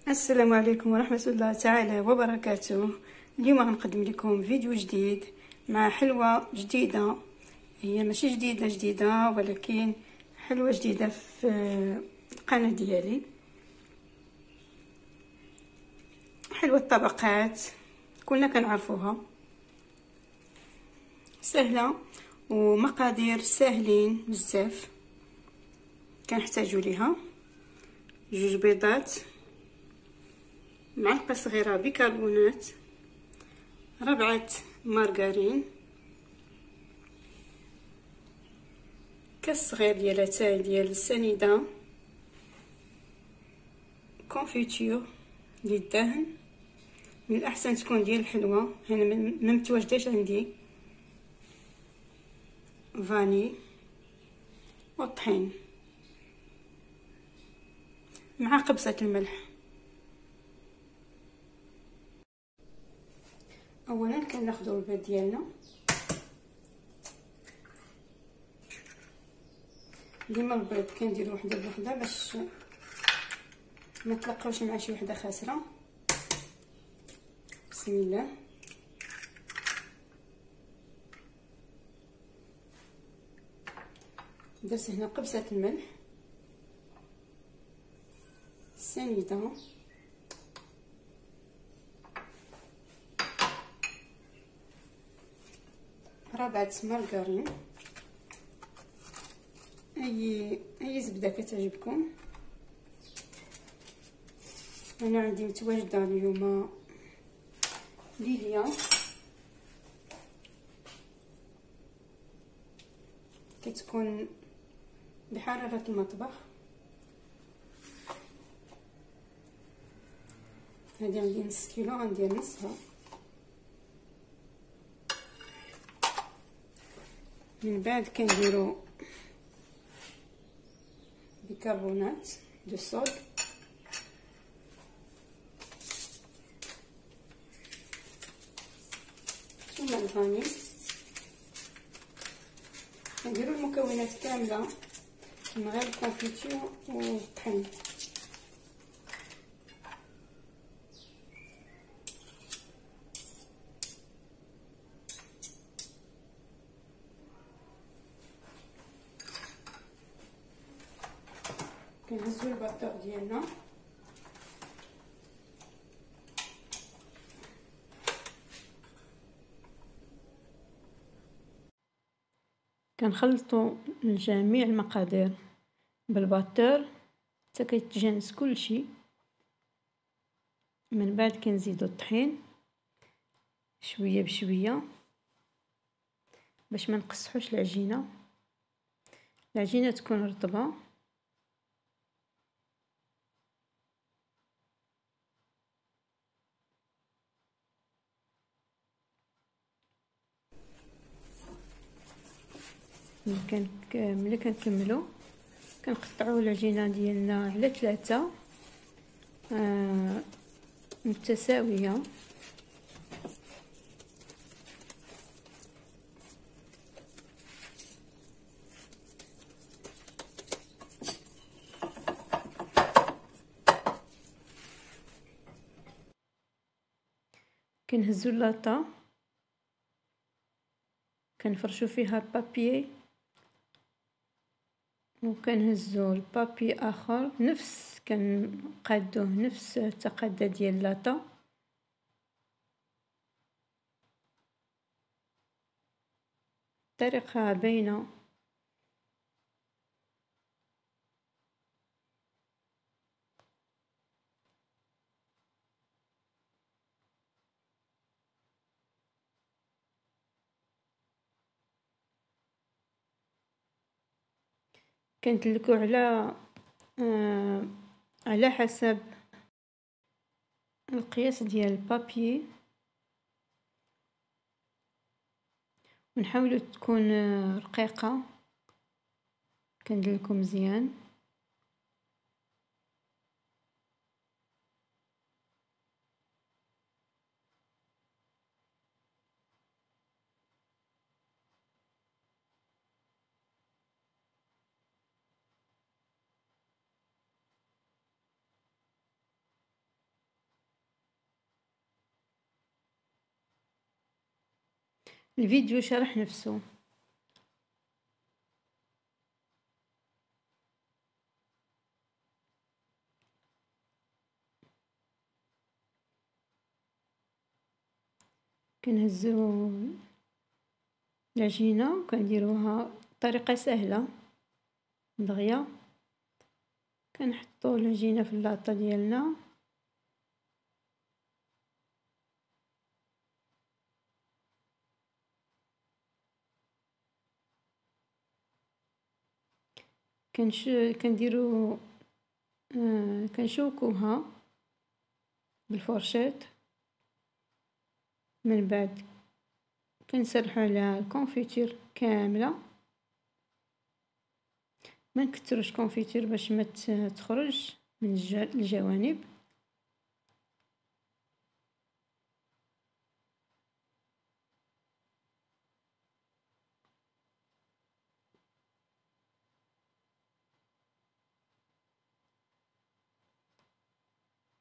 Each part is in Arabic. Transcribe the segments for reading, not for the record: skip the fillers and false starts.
السلام عليكم ورحمة الله تعالى وبركاته. اليوم غنقدم لكم فيديو جديد مع حلوة جديدة. هي ماشي جديدة ولكن حلوة جديدة في القناة ديالي. حلوة الطبقات كلنا كنعرفوها، سهلة ومقادير ساهلين بزاف. كنحتاجو ليها 2 بيضات، معلقة صغيرة بيكربونات، ربعة مارغرين، كاس صغير ديال اتاي ديال السنيدة، كونفيتور للدهن، من الاحسن تكون ديال الحلوى، انا ما متواجداش عندي، فاني والطحين مع قبصة الملح. اولا كناخذوا البيض ديالنا، ديما البيض كنديرو وحده بوحده باش ما تلقاوش مع شي وحده خاسره. بسم الله. درت هنا قبصه الملح، السنيده، ربعة مارغرين، اي زبده كتعجبكم. انا عندي متواجده اليوم ليليا، كتكون بحراره المطبخ. هذه عندي نص كيلو، غندير نصها. من بعد كنديرو بيكربونات دو صود، ثم الفاني. كنديرو المكونات كامله من غير الكونفيتور والطحين. كنهزو الباطور ديالنا، كنخلطوا جميع المقادير بالباطور حتى كيتجانس كلشي. من بعد كنزيدوا الطحين شويه بشويه باش ما نقصحوش العجينه تكون رطبه. ملي كنكملوا كنقطعوا العجينه ديالنا على 3 متساويه. كنهزوا اللاطه، كنفرشوا فيها البابي، وكنهزوا البابي اخر كنقادوه نفس التقاده ديال اللاطه. طريقه باينه. كندلكو على حسب القياس ديال البابي، ونحاولوا تكون رقيقه. كندلكو مزيان. الفيديو شرح نفسه. كنهزو العجينة وكنديروها بطريقة سهلة دغيا. كنحطو العجينة في اللاطة ديالنا، كنديرو كنشوكوها بالفرشاة. من بعد كنسرحو عليها الكونفيتير كاملة، ما نكتروش كونفيتير باش ما تخرج من الجوانب.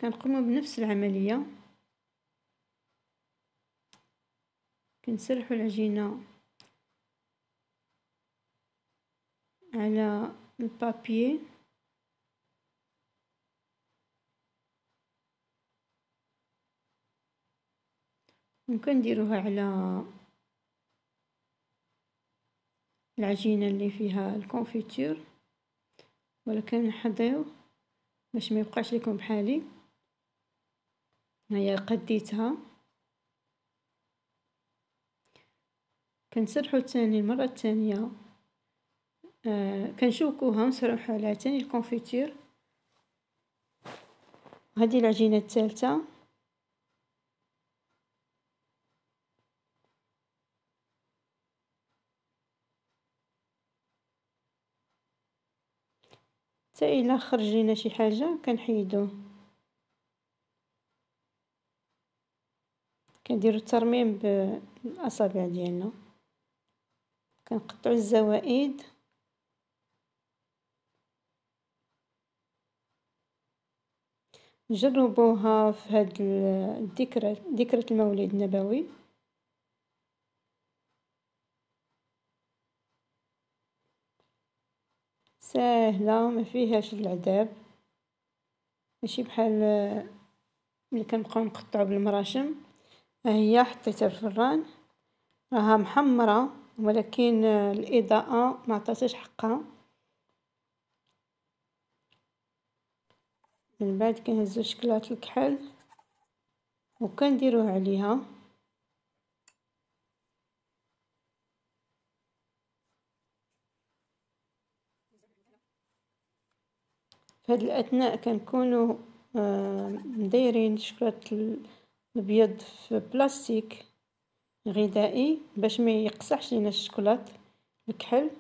كنقومو بنفس العملية، كنسرحو العجينة على البابيي وكنديروها على العجينة اللي فيها الكونفيتور، ولكن نحضيو باش ما يبقاش لكم بحالي. هيا قديتها، كنسرحو تاني المرة الثانية. كنشوكوها ونسرحو على تاني الكونفيتور. هذه العجينة الثالثة. حتى إلا خرج لينا شي حاجة كنحيدوه. كنديرو الترميم بالاصابع ديالنا، كنقطعو الزوائد. جربوها في هاد ذكرى المولد النبوي. ساهلة ما فيهاش العذاب، ماشي بحال ملي كنبقاو نقطعو بالمراشم. ها هي حطيتها في الفران، راها محمرة ولكن الإضاءة ما عطاتهاش حقها. من بعد كنهزو شكلاط الكحل وكنديروه عليها. في هاد الأثناء كنكونوا مدايرين شكلاط الأبيض في بلاستيك غذائي باش ما يقصحش لينا الشكلاط الكحل.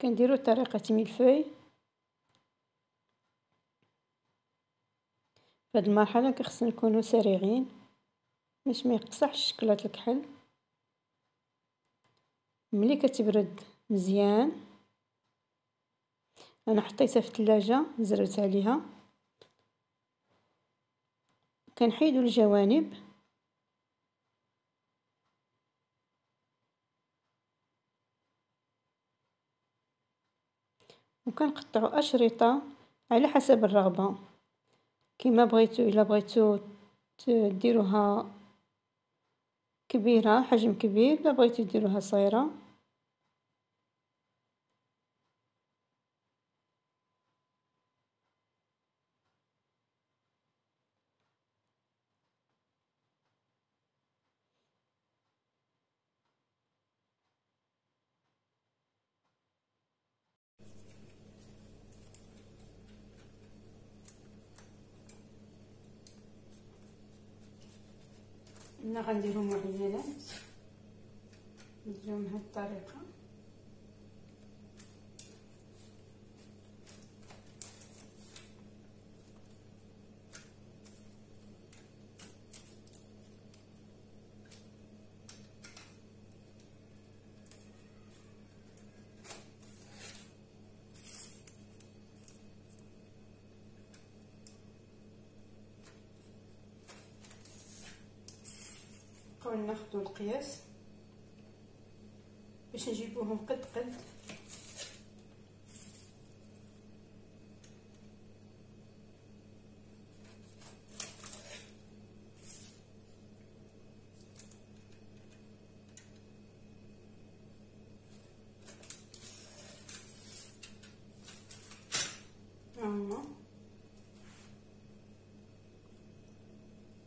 كنديرو طريقة ميلفوي. في هاد المرحلة كخصنا نكونوا سريعين باش ما يقصحش شكلاط الكحل. ملي كتبرد مزيان، انا حطيتها في الثلاجة زربت عليها. كنحيدو الجوانب وكنقطعو أشرطة على حسب الرغبة كما بغيتو. الا بغيتو ديروها كبيرة حجم كبير، الا بغيتو ديروها صغيرة. هنا غنديرو معينات، نديرهم بهاد الطريقة. نبقاو ناخدو القياس باش نجيبوهم قد قد.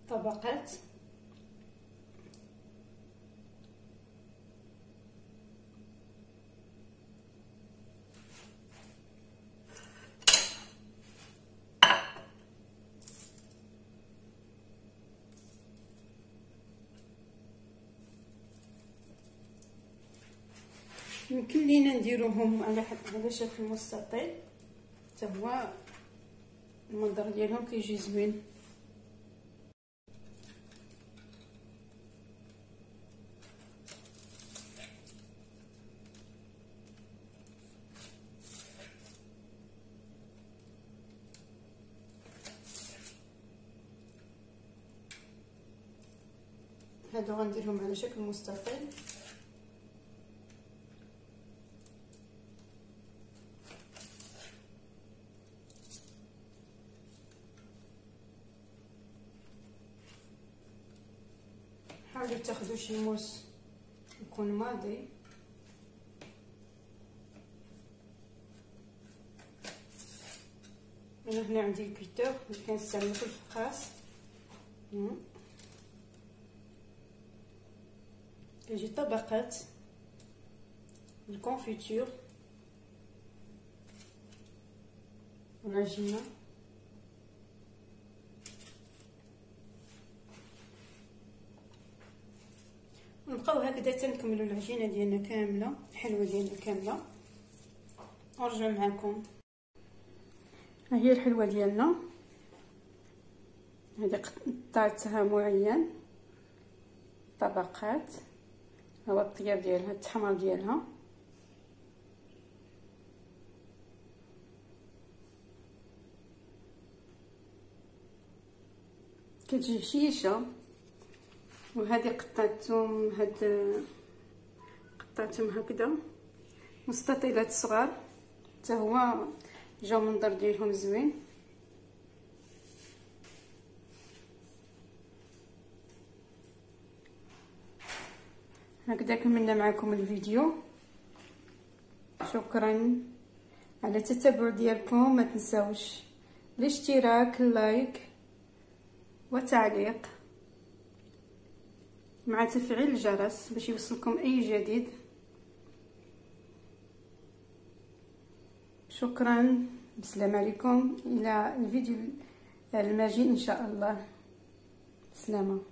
طبقات يمكن لينا نديروهم على شكل مستطيل، حتى هو المنظر ديالهم كيجي زوين. هادو غنديرهم على شكل مستطيل. حاولوا تاخذوا شي موس يكون ماضي. انا هنا عندي الكيتور اللي كنستعملو في الفقاس. كيجي طبقات الكونفيتور والعجينه. نبقاو هكذا تنكملوا العجينه ديالنا كامله، الحلوه ديالنا كامله، ونرجع معكم. ها هي الحلوه ديالنا، هذه قطعتها معين طبقات. هو الطياب ديالها، التحمر ديالها. كتجي هشيشه. وهذه قطعتهم هكذا مستطيلات صغار، حتى هو جاو منظر ديالهم زوين. هكذا كملنا معكم الفيديو. شكرا على التتبع ديالكم. ما تنساوش الاشتراك، اللايك وتعليق مع تفعيل الجرس باش يوصلكم اي جديد. شكرا، السلام عليكم، الى الفيديو المجيء ان شاء الله. سلامه.